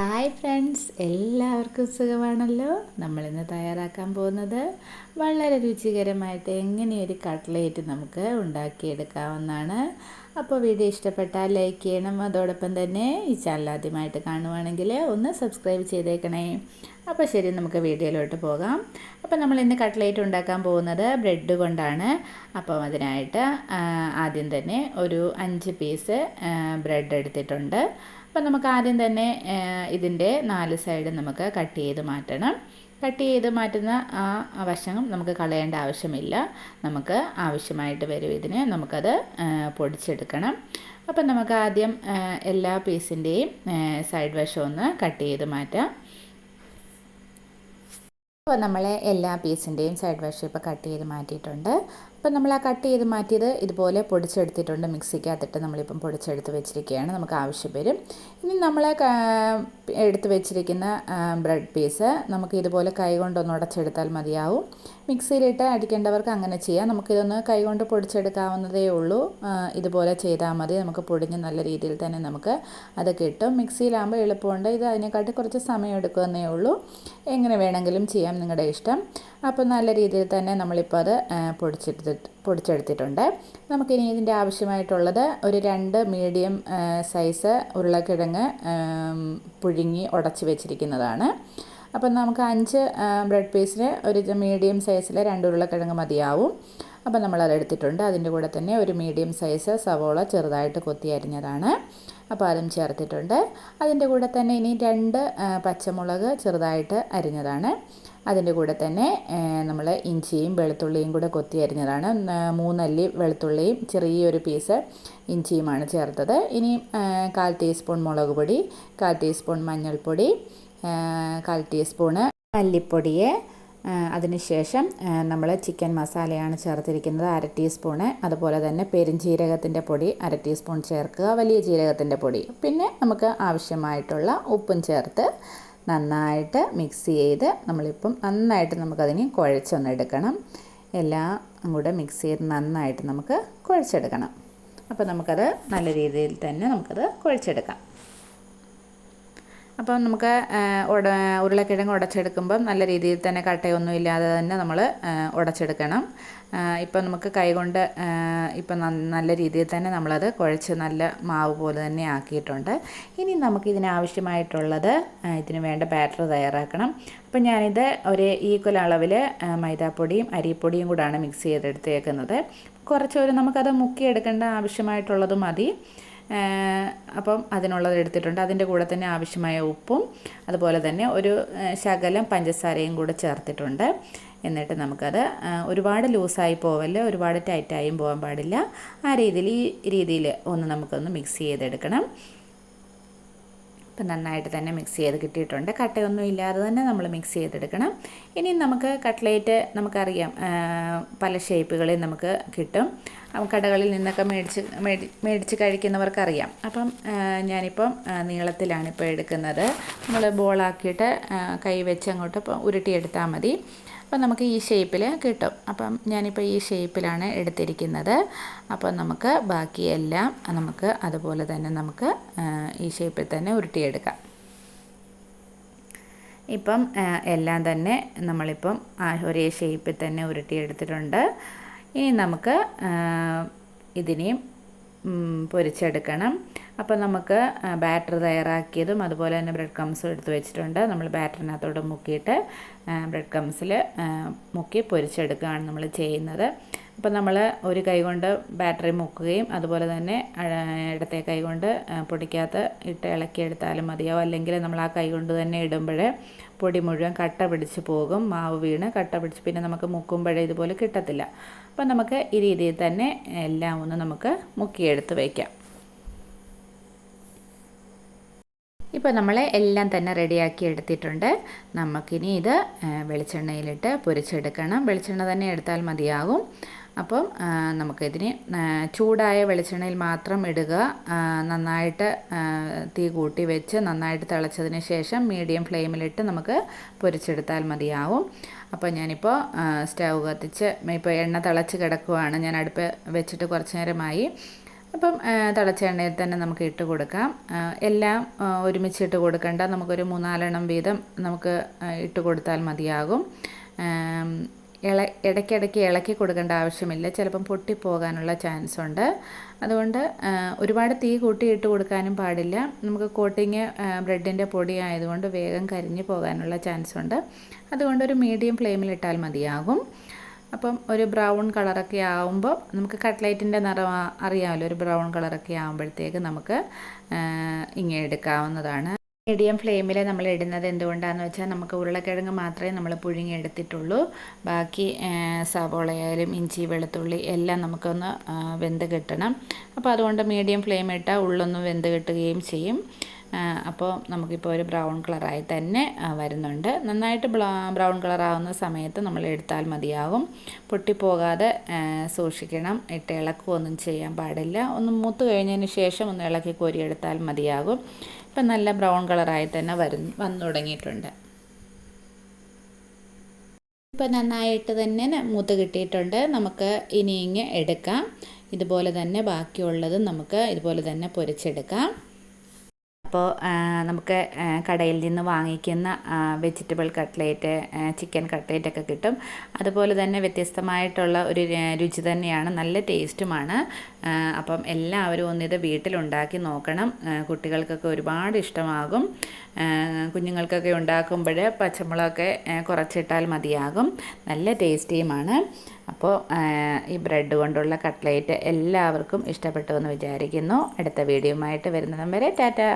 Hi friends, എല്ലാവർക്കും സുഖമാണല്ലോ. നമ്മളിന്ന് തയ്യാറാക്കാൻ പോകുന്നത് വളരെ രുചികരമായിട്ട് എങ്ങനെയൊരു കട്ട്ലേറ്റ് നമുക്ക് ഉണ്ടാക്കിയെടുക്കാവുന്നതാണ്. അപ്പോൾ വീഡിയോ ഇഷ്ടപ്പെട്ടാൽ ലൈക്ക് ചെയ്യണം. അതോടൊപ്പം തന്നെ ഈ ചാനൽ ആദ്യമായിട്ട് കാണുവാണെങ്കിൽ ഒന്ന് സബ്സ്ക്രൈബ് ചെയ്തേക്കണേ. അപ്പോൾ ശരി, നമുക്ക് വീഡിയോയിലോട്ട് പോകാം. അപ്പോൾ നമ്മൾ ഇന്ന് കട്ട്ലേറ്റ് ഉണ്ടാക്കാൻ പോകുന്നത് ബ്രെഡ് കൊണ്ടാണ്. അപ്പോൾ അതിനായിട്ട് ആദ്യം തന്നെ ഒരു 5 പീസ് ബ്രെഡ് എടുത്തിട്ടുണ്ട്. അപ്പം നമുക്ക് ആദ്യം തന്നെ ഇതിൻ്റെ 4 സൈഡ് നമുക്ക് കട്ട് ചെയ്ത് മാറ്റണം. കട്ട് ചെയ്ത് മാറ്റുന്ന ആ വശം നമുക്ക് കളയേണ്ട ആവശ്യമില്ല. നമുക്ക് ആവശ്യമായിട്ട് വരും ഇതിന്. നമുക്കത് പൊടിച്ചെടുക്കണം. അപ്പം നമുക്ക് ആദ്യം എല്ലാ പീസിൻ്റെയും സൈഡ് വശം ഒന്ന് കട്ട് ചെയ്ത് മാറ്റാം. അപ്പോൾ നമ്മൾ എല്ലാ പീസിൻ്റെയും സൈഡ് വശം ഇപ്പോൾ കട്ട് ചെയ്ത് മാറ്റിയിട്ടുണ്ട്. അപ്പം നമ്മൾ ആ കട്ട് ചെയ്ത് മാറ്റിയത് ഇതുപോലെ പൊടിച്ചെടുത്തിട്ടുണ്ട്. മിക്സിക്കകത്തിട്ട് നമ്മളിപ്പം പൊടിച്ചെടുത്ത് വെച്ചിരിക്കുകയാണ്. നമുക്ക് ആവശ്യം വരും. ഇനി നമ്മൾ എടുത്ത് വെച്ചിരിക്കുന്ന ബ്രെഡ് പീസ് നമുക്ക് ഇതുപോലെ കൈ കൊണ്ടൊന്ന് ഉടച്ചെടുത്താൽ മതിയാവും. മിക്സിയിലിട്ട് അടിക്കേണ്ടവർക്ക് അങ്ങനെ ചെയ്യാം. നമുക്കിതൊന്ന് കൈ കൊണ്ട് പൊടിച്ചെടുക്കാവുന്നതേ ഉള്ളൂ. ഇതുപോലെ ചെയ്താൽ മതി. നമുക്ക് പൊടിഞ്ഞ് നല്ല രീതിയിൽ തന്നെ നമുക്ക് അത് കിട്ടും. മിക്സിയിലാകുമ്പോൾ എളുപ്പമുണ്ട്. ഇത് അതിനെക്കാട്ടി കുറച്ച് സമയം എടുക്കുന്നേ ഉള്ളൂ. എങ്ങനെ വേണമെങ്കിലും ചെയ്യാം, നിങ്ങളുടെ ഇഷ്ടം. അപ്പോൾ നല്ല രീതിയിൽ തന്നെ നമ്മളിപ്പോൾ അത് പൊടിച്ചെടുത്തിട്ടുണ്ട്. നമുക്കിനി ഇതിൻ്റെ ആവശ്യമായിട്ടുള്ളത് ഒരു 2 മീഡിയം സൈസ് ഉരുളക്കിഴങ്ങ് പുഴുങ്ങി ഉടച്ച് വെച്ചിരിക്കുന്നതാണ്. അപ്പം നമുക്ക് 5 ബ്രെഡ് പീസിന് ഒരു മീഡിയം സൈസിൽ 2 ഉരുളക്കിഴങ്ങ് മതിയാവും. അപ്പം നമ്മളത് എടുത്തിട്ടുണ്ട്. അതിൻ്റെ കൂടെ തന്നെ ഒരു മീഡിയം സൈസ് സവോള ചെറുതായിട്ട് കൊത്തി അരിഞ്ഞതാണ്. അപ്പോൾ അതും ചേർത്തിട്ടുണ്ട്. അതിൻ്റെ കൂടെ തന്നെ ഇനി 2 പച്ചമുളക് ചെറുതായിട്ട് അരിഞ്ഞതാണ്. അതിൻ്റെ കൂടെ തന്നെ നമ്മൾ ഇഞ്ചിയും വെളുത്തുള്ളിയും കൂടെ കൊത്തി അരിഞ്ഞതാണ്. 3 അല്ലി വെളുത്തുള്ളിയും ചെറിയൊരു പീസ് ഇഞ്ചിയുമാണ് ചേർത്തത്. ഇനി 1/4 ടീസ്പൂൺ മുളക് പൊടി, 1/4 ടീസ്പൂൺ മഞ്ഞൾപ്പൊടി, 1/4 ടീസ്പൂണ് മല്ലിപ്പൊടിയെ, അതിനുശേഷം നമ്മൾ ചിക്കൻ മസാലയാണ് ചേർത്തിരിക്കുന്നത് 1/2 ടീസ്പൂണ്. അതുപോലെ തന്നെ പെരുംജീരകത്തിൻ്റെ പൊടി 1/2 ടീസ്പൂൺ ചേർക്കുക, വലിയ ജീരകത്തിൻ്റെ പൊടി. പിന്നെ നമുക്ക് ആവശ്യമായിട്ടുള്ള ഉപ്പും ചേർത്ത് നന്നായിട്ട് മിക്സ് ചെയ്ത് നമ്മളിപ്പം നന്നായിട്ട് നമുക്കതിന് കുഴച്ചൊന്നെടുക്കണം. എല്ലാം കൂടെ മിക്സ് ചെയ്ത് നന്നായിട്ട് നമുക്ക് കുഴച്ചെടുക്കണം. അപ്പോൾ നമുക്കത് നല്ല രീതിയിൽ തന്നെ നമുക്കത് കുഴച്ചെടുക്കാം. അപ്പം നമുക്ക് ഉരുളക്കിഴങ്ങ് ഉടച്ചെടുക്കുമ്പം നല്ല രീതിയിൽ തന്നെ കട്ടയൊന്നും ഇല്ലാതെ തന്നെ നമ്മൾ ഉടച്ചെടുക്കണം. ഇപ്പം നമുക്ക് കൈകൊണ്ട് ഇപ്പം നല്ല രീതിയിൽ തന്നെ നമ്മളത് കുഴച്ച് നല്ല മാവ് പോലെ തന്നെ ആക്കിയിട്ടുണ്ട്. ഇനി നമുക്കിതിനാവശ്യമായിട്ടുള്ളത് ഇതിന് വേണ്ട ബാറ്റർ തയ്യാറാക്കണം. അപ്പം ഞാനിത് ഒരു ഈക്വൽ അളവിൽ മൈദാപ്പൊടിയും അരിപ്പൊടിയും കൂടാണ് മിക്സ് ചെയ്തെടുത്തേക്കുന്നത്. കുറച്ചൊരു നമുക്കത് മുക്കിയെടുക്കേണ്ട ആവശ്യമായിട്ടുള്ളത് മതി. അപ്പം അതിനുള്ളത് എടുത്തിട്ടുണ്ട്. അതിൻ്റെ കൂടെ തന്നെ ആവശ്യമായ ഉപ്പും അതുപോലെ തന്നെ ഒരു ശകലം പഞ്ചസാരയും കൂടെ ചേർത്തിട്ടുണ്ട്. എന്നിട്ട് നമുക്കത് ഒരുപാട് ലൂസായി പോവല്ല, ഒരുപാട് ടൈറ്റായും പോകാൻ പാടില്ല. ഈ രീതിയിൽ നമുക്കൊന്ന് മിക്സ് ചെയ്തെടുക്കണം. ഇപ്പം നന്നായിട്ട് തന്നെ മിക്സ് ചെയ്ത് കിട്ടിയിട്ടുണ്ട്. കട്ടയൊന്നും ഇല്ലാതെ തന്നെ നമ്മൾ മിക്സ് ചെയ്തെടുക്കണം. ഇനി നമുക്ക് കട്ട്ലേറ്റ് നമുക്കറിയാം പല ഷേപ്പുകളിൽ നമുക്ക് കിട്ടും. കടകളിൽ നിന്നൊക്കെ മേടിച്ച് കഴിക്കുന്നവർക്കറിയാം. അപ്പം ഞാനിപ്പം നീളത്തിലാണിപ്പോൾ എടുക്കുന്നത്. നമ്മൾ ബോളാക്കിയിട്ട് കൈ വെച്ച് അങ്ങോട്ട് ഉരുട്ടിയെടുത്താൽ മതി. അപ്പം നമുക്ക് ഈ ഷേപ്പിൽ കിട്ടും. അപ്പം ഞാനിപ്പോൾ ഈ ഷേപ്പിലാണ് എടുത്തിരിക്കുന്നത്. അപ്പം നമുക്ക് ബാക്കിയെല്ലാം നമുക്ക് അതുപോലെ തന്നെ നമുക്ക് ഈ ഷേപ്പിൽ തന്നെ ഉരുട്ടിയെടുക്കാം. ഇപ്പം എല്ലാം തന്നെ നമ്മളിപ്പം ഒരേ ഷേപ്പിൽ തന്നെ ഉരുട്ടിയെടുത്തിട്ടുണ്ട്. ഇനി നമുക്ക് ഇതിനെയും പൊരിച്ചെടുക്കണം. അപ്പോൾ നമുക്ക് ബാറ്റർ തയ്യാറാക്കിയതും അതുപോലെ തന്നെ ബ്രെഡ് ക്രംസും എടുത്ത് വെച്ചിട്ടുണ്ട്. നമ്മൾ ബാറ്ററിനകത്തോട്ട് മുക്കിയിട്ട് ബ്രെഡ് ക്രംസിൽ മുക്കി പൊരിച്ചെടുക്കുകയാണ് നമ്മൾ ചെയ്യുന്നത്. അപ്പോൾ നമ്മൾ ഒരു കൈ കൊണ്ട് ബാറ്ററി മുക്കുകയും അതുപോലെ തന്നെ ഇടത്തെ കൈ കൊണ്ട് പൊടിക്കകത്ത് ഇട്ട് ഇളക്കിയെടുത്താലും മതിയാവും. അല്ലെങ്കിൽ നമ്മൾ ആ കൈ കൊണ്ട് തന്നെ ഇടുമ്പോൾ പൊടി മുഴുവൻ കട്ട പിടിച്ച് പോകും, മാവ് വീണ് കട്ട പിടിച്ച് പിന്നെ നമുക്ക് മുക്കുമ്പോഴേ ഇതുപോലെ കിട്ടത്തില്ല. അപ്പം നമുക്ക് ഈ രീതിയിൽ തന്നെ എല്ലാം ഒന്ന് നമുക്ക് മുക്കിയെടുത്ത് വയ്ക്കാം. ഇപ്പോൾ നമ്മൾ എല്ലാം തന്നെ റെഡിയാക്കി എടുത്തിട്ടുണ്ട്. നമുക്കിനി ഇത് വെളിച്ചെണ്ണയിലിട്ട് പൊരിച്ചെടുക്കണം. വെളിച്ചെണ്ണ തന്നെ എടുത്താൽ മതിയാകും. അപ്പം നമുക്കിതിന് ചൂടായ വെളിച്ചെണ്ണയിൽ മാത്രം ഇടുക. നന്നായിട്ട് തീ കൂട്ടി വെച്ച് നന്നായിട്ട് തിളച്ചതിന് ശേഷം മീഡിയം ഫ്ലെയിമിലിട്ട് നമുക്ക് പൊരിച്ചെടുത്താൽ മതിയാവും. അപ്പോൾ ഞാനിപ്പോൾ സ്റ്റൗ കത്തിച്ച് ഇപ്പോൾ എണ്ണ തിളച്ച് കിടക്കുകയാണ്. ഞാൻ അടുപ്പ് വെച്ചിട്ട് കുറച്ച് നേരമായി. അപ്പം തിളച്ച എണ്ണയിൽ തന്നെ നമുക്ക് ഇട്ട് കൊടുക്കാം. എല്ലാം ഒരുമിച്ചിട്ട് കൊടുക്കേണ്ട, നമുക്കൊരു 3-4 വീതം നമുക്ക് ഇട്ട് കൊടുത്താൽ മതിയാകും. ഇടയ്ക്കിടയ്ക്ക് ഇളക്കി കൊടുക്കേണ്ട ആവശ്യമില്ല, ചിലപ്പം പൊട്ടിപ്പോകാനുള്ള ചാൻസ് ഉണ്ട്. അതുകൊണ്ട് ഒരുപാട് തീ കൂട്ടി ഇട്ട് കൊടുക്കാനും പാടില്ല. നമുക്ക് കോട്ടിങ് ബ്രെഡിൻ്റെ പൊടി ആയതുകൊണ്ട് വേഗം കരിഞ്ഞു പോകാനുള്ള ചാൻസ് ഉണ്ട്. അതുകൊണ്ട് ഒരു മീഡിയം ഫ്ലെയിമിലിട്ടാൽ മതിയാകും. അപ്പം ഒരു ബ്രൗൺ കളറൊക്കെ ആകുമ്പോൾ, നമുക്ക് കട്ട്ലൈറ്റിൻ്റെ നിറം അറിയാമല്ലോ, ഒരു ബ്രൗൺ കളറൊക്കെ ആകുമ്പോഴത്തേക്ക് നമുക്ക് ഇങ്ങനെ എടുക്കാവുന്നതാണ്. മീഡിയം ഫ്ലെയിമിൽ നമ്മൾ ഇടുന്നത് എന്തുകൊണ്ടാണെന്ന് വെച്ചാൽ, നമുക്ക് ഉരുളക്കിഴങ്ങ് മാത്രമേ നമ്മൾ പുഴുങ്ങി എടുത്തിട്ടുള്ളൂ. ബാക്കി സവോളയായാലും ഇഞ്ചി വെളുത്തുള്ളി എല്ലാം നമുക്കൊന്ന് വെന്ത് കിട്ടണം. അപ്പോൾ അതുകൊണ്ട് മീഡിയം ഫ്ലെയിം ഇട്ടാൽ ഉള്ളൊന്ന് വെന്ത് കിട്ടുകയും ചെയ്യും. അപ്പോൾ നമുക്കിപ്പോൾ ഒരു ബ്രൗൺ കളറായി തന്നെ വരുന്നുണ്ട്. നന്നായിട്ട് ബ്രൗൺ കളറാവുന്ന സമയത്ത് നമ്മൾ എടുത്താൽ മതിയാകും. പൊട്ടിപ്പോകാതെ സൂക്ഷിക്കണം. ഇട്ട് ഇളക്കുകയൊന്നും ചെയ്യാൻ പാടില്ല. ഒന്ന് മൂത്ത് കഴിഞ്ഞതിന് ശേഷം ഒന്ന് ഇളക്കി കോരിയെടുത്താൽ മതിയാകും. ഇപ്പം നല്ല ബ്രൗൺ കളറായി തന്നെ വന്നു തുടങ്ങിയിട്ടുണ്ട്. ഇപ്പം നന്നായിട്ട് തന്നെ മൂത്ത് കിട്ടിയിട്ടുണ്ട്. നമുക്ക് ഇനി ഇങ്ങ് എടുക്കാം. ഇതുപോലെ തന്നെ ബാക്കിയുള്ളത് നമുക്ക് ഇതുപോലെ തന്നെ പൊരിച്ചെടുക്കാം. അപ്പോൾ നമുക്ക് കടയിൽ നിന്ന് വാങ്ങിക്കുന്ന വെജിറ്റബിൾ കട്ട്ലേറ്റ്, ചിക്കൻ കട്ട്ലേറ്റൊക്കെ കിട്ടും. അതുപോലെ തന്നെ വ്യത്യസ്തമായിട്ടുള്ള ഒരു രുചി തന്നെയാണ്, നല്ല ടേസ്റ്റുമാണ്. അപ്പം എല്ലാവരും ഒന്നിത് വീട്ടിലുണ്ടാക്കി നോക്കണം. കുട്ടികൾക്കൊക്കെ ഒരുപാട് ഇഷ്ടമാകും. കുഞ്ഞുങ്ങൾക്കൊക്കെ ഉണ്ടാക്കുമ്പോൾ പച്ചമുളകൊക്കെ കുറച്ചിട്ടാൽ മതിയാകും. നല്ല ടേസ്റ്റിയുമാണ്. അപ്പോൾ ഈ ബ്രെഡ് കൊണ്ടുള്ള കട്ട്ലേറ്റ് എല്ലാവർക്കും ഇഷ്ടപ്പെട്ടു എന്ന് വിചാരിക്കുന്നു. അടുത്ത വീഡിയോയുമായിട്ട് വരുന്നിടം വരെ ടാറ്റാ.